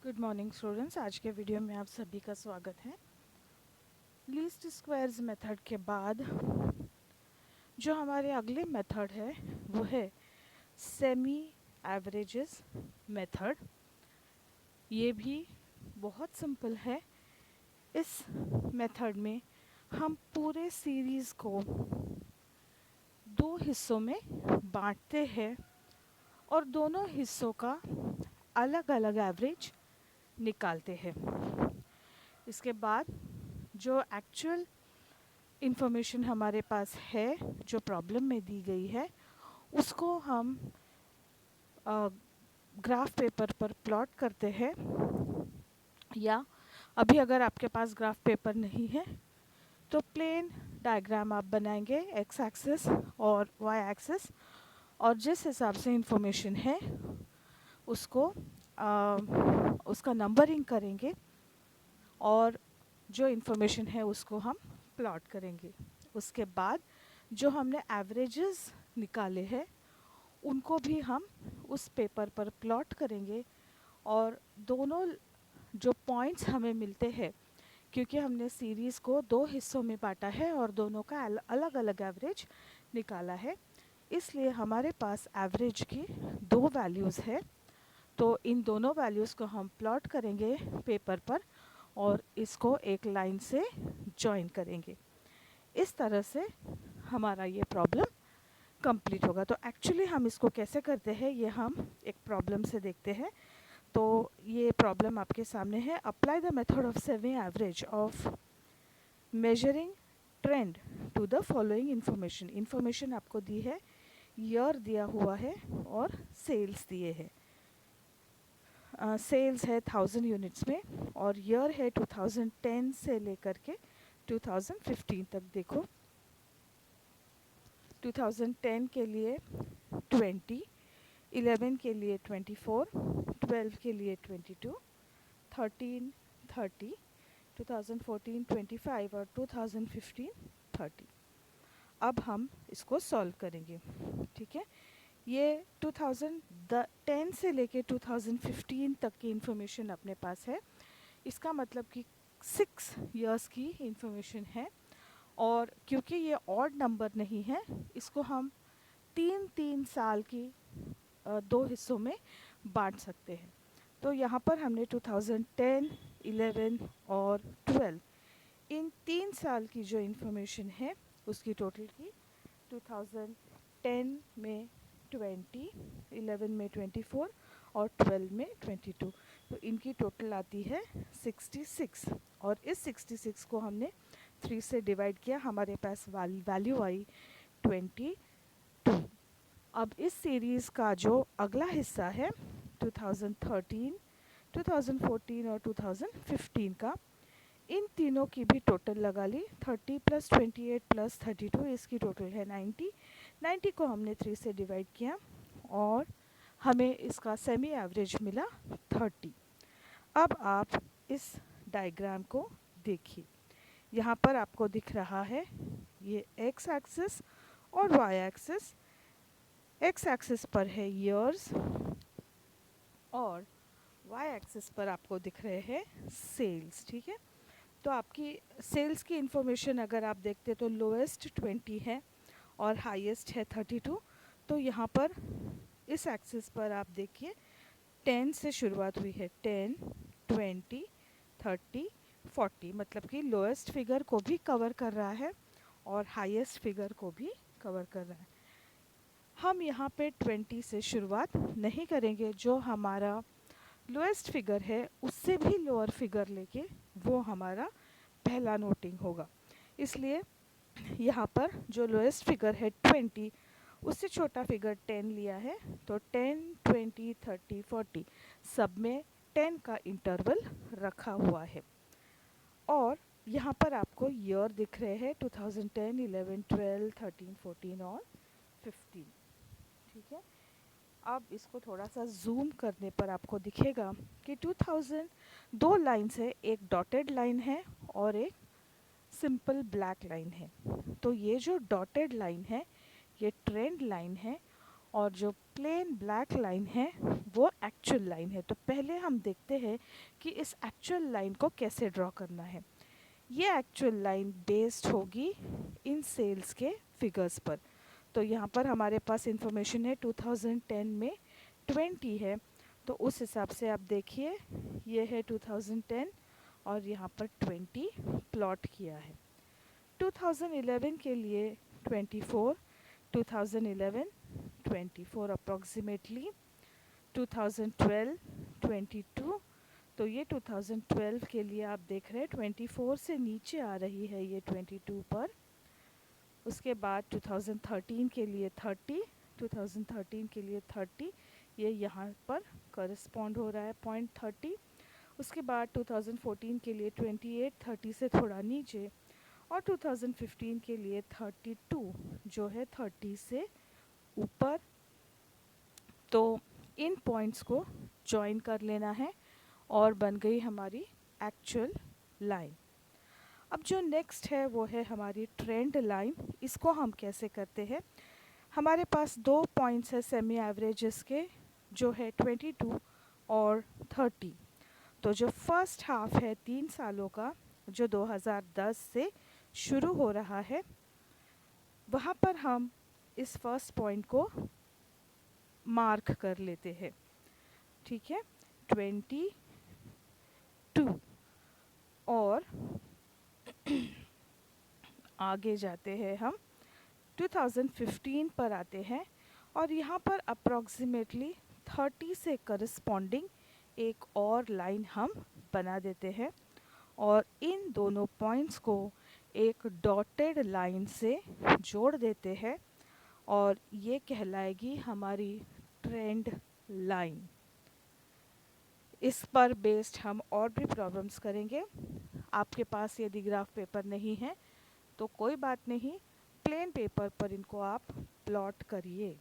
Good morning students. आज के video में आप सभी का स्वागत है। लीस्ट स्क्वायर्स मेथड के बाद जो हमारे अगले मेथड है वो है सेमी एवरेजेस मेथड। ये भी बहुत सिंपल है। इस मेथड में हम पूरे सीरीज़ को दो हिस्सों में बांटते हैं और दोनों हिस्सों का अलग अलग एवरेज निकालते हैं। इसके बाद जो एक्चुअल इंफॉर्मेशन हमारे पास है, जो प्रॉब्लम में दी गई है, उसको हम ग्राफ पेपर पर प्लॉट करते हैं। या अभी अगर आपके पास ग्राफ पेपर नहीं है तो प्लेन डायग्राम आप बनाएंगे, एक्स एक्सिस और वाई एक्सिस, और जिस हिसाब से इंफॉर्मेशन है उसको उसका नंबरिंग करेंगे और जो इन्फॉर्मेशन है उसको हम प्लॉट करेंगे। उसके बाद जो हमने एवरेजेस निकाले हैं उनको भी हम उस पेपर पर प्लॉट करेंगे और दोनों जो पॉइंट्स हमें मिलते हैं, क्योंकि हमने सीरीज़ को दो हिस्सों में बांटा है और दोनों का अलग अलग एवरेज निकाला है, इसलिए हमारे पास एवरेज की दो वैल्यूज़ है। तो इन दोनों वैल्यूज़ को हम प्लॉट करेंगे पेपर पर और इसको एक लाइन से जॉइन करेंगे। इस तरह से हमारा ये प्रॉब्लम कंप्लीट होगा। तो एक्चुअली हम इसको कैसे करते हैं ये हम एक प्रॉब्लम से देखते हैं। तो ये प्रॉब्लम आपके सामने है। Apply the method of semi average of measuring trend to the following information. Information आपको दी है, ईयर दिया हुआ है और सेल्स दिए हैं। सेल्स है 1000 यूनिट्स में और ईयर है 2010 से लेकर के 2015 तक। देखो 2010 के लिए 20, 11 के लिए 24, 12 के लिए 22, 13 30, 2014 25 और 2015 30। अब हम इसको सॉल्व करेंगे, ठीक है। ये 2010 से लेके 2015 तक की इंफॉर्मेशन अपने पास है। इसका मतलब कि 6 इयर्स की इंफॉर्मेशन है और क्योंकि ये ऑड नंबर नहीं है, इसको हम 3-3 साल की दो हिस्सों में बांट सकते हैं। तो यहाँ पर हमने 2010, 11 और 12 इन 3 साल की जो इंफॉर्मेशन है उसकी टोटल की 2010 में 20, 11 में 24 और 12 में 22। तो इनकी टोटल आती है 66 और इस 66 को हमने 3 से डिवाइड किया, हमारे पास वैल्यू आई 22। अब इस सीरीज़ का जो अगला हिस्सा है 2013, 2014 और 2015 का, इन तीनों की भी टोटल लगा ली। 30 + 28 + 32, इसकी टोटल है 90। 90 को हमने 3 से डिवाइड किया और हमें इसका सेमी एवरेज मिला 30। अब आप इस डायग्राम को देखिए, यहाँ पर आपको दिख रहा है ये एक्स एक्सिस और वाई एक्सिस। एक्स एक्सिस पर है ईयर्स और वाई एक्सिस पर आपको दिख रहे हैं सेल्स, ठीक है। तो आपकी सेल्स की इंफॉर्मेशन अगर आप देखते तो लोएस्ट 20 है और हाईएस्ट है 32। तो यहाँ पर इस एक्सिस पर आप देखिए 10 से शुरुआत हुई है, 10, 20, 30, 40, मतलब कि लोएस्ट फिगर को भी कवर कर रहा है और हाईएस्ट फिगर को भी कवर कर रहा है। हम यहाँ पे 20 से शुरुआत नहीं करेंगे, जो हमारा लोएस्ट फिगर है उससे भी लोअर फिगर लेके वो हमारा पहला नोटिंग होगा। इसलिए यहाँ पर जो लोएस्ट फिगर है 20, उससे छोटा फिगर 10 लिया है। तो 10, 20, 30, 40 सब में 10 का इंटरवल रखा हुआ है। और यहाँ पर आपको ईयर दिख रहे हैं 2010, 11, 12, 13, 14 और 15, ठीक है। अब इसको थोड़ा सा जूम करने पर आपको दिखेगा कि 2000 दो लाइन्स है, एक डॉटेड लाइन है और एक सिंपल ब्लैक लाइन है। तो ये जो डॉटेड लाइन है ये ट्रेंड लाइन है और जो प्लेन ब्लैक लाइन है वो एक्चुअल लाइन है। तो पहले हम देखते हैं कि इस एक्चुअल लाइन को कैसे ड्रॉ करना है। ये एक्चुअल लाइन बेस्ड होगी इन सेल्स के फिगर्स पर। तो यहाँ पर हमारे पास इंफॉर्मेशन है 2010 में 20 है, तो उस हिसाब से आप देखिए ये है 2010 और यहाँ पर 20 प्लॉट किया है। 2011 के लिए 24, 2011 24 अप्रॉक्सीमेटली, 2012 22, तो ये 2012 के लिए आप देख रहे हैं 24 से नीचे आ रही है ये 22 पर। उसके बाद 2013 के लिए 30, 2013 के लिए 30, ये यहाँ पर करस्पॉन्ड हो रहा है पॉइंट 30। उसके बाद 2014 के लिए 28, 30 से थोड़ा नीचे, और 2015 के लिए 32 जो है 30 से ऊपर। तो इन पॉइंट्स को जॉइन कर लेना है और बन गई हमारी एक्चुअल लाइन। अब जो नेक्स्ट है वो है हमारी ट्रेंड लाइन। इसको हम कैसे करते हैं, हमारे पास दो पॉइंट्स है सेमी एवरेजेस के, जो है 22 और 30। तो जो फर्स्ट हाफ है 3 सालों का, जो 2010 से शुरू हो रहा है, वहाँ पर हम इस फर्स्ट पॉइंट को मार्क कर लेते हैं। ठीक है, 22 और आगे जाते हैं हम 2015 पर आते हैं, और यहाँ पर अप्रॉक्सीमेटली 30 से करस्पॉन्डिंग एक और लाइन हम बना देते हैं और इन दोनों पॉइंट्स को एक डॉटेड लाइन से जोड़ देते हैं और ये कहलाएगी हमारी ट्रेंड लाइन। इस पर बेस्ड हम और भी प्रॉब्लम्स करेंगे। आपके पास यदि ग्राफ पेपर नहीं है तो कोई बात नहीं, प्लेन पेपर पर इनको आप प्लॉट करिए।